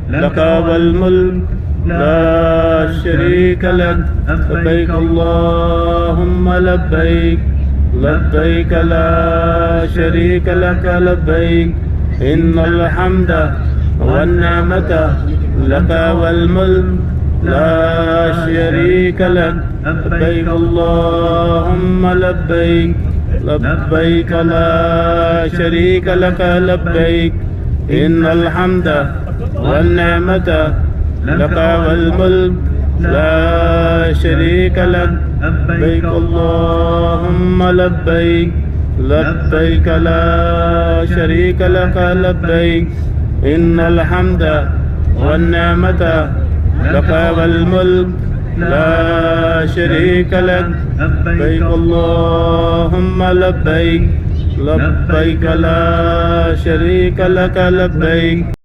لك والملك لا شريك لك لبيك اللهم لبيك لبيك لا شريك لك لبيك إن الحمد والنعمة لك والملك لا شريك لك لبيك اللهم لبيك لبيك لا شريك لك لبيك إن الحمد والنعمة لك والملك لا شريك لك لبيك اللهم لبيك لبيك لا شريك لك لبيك إن الحمد والنعمة لك والملك لا شريك لك لبيك اللهم لبيك لبيك لا شريك لك لبيك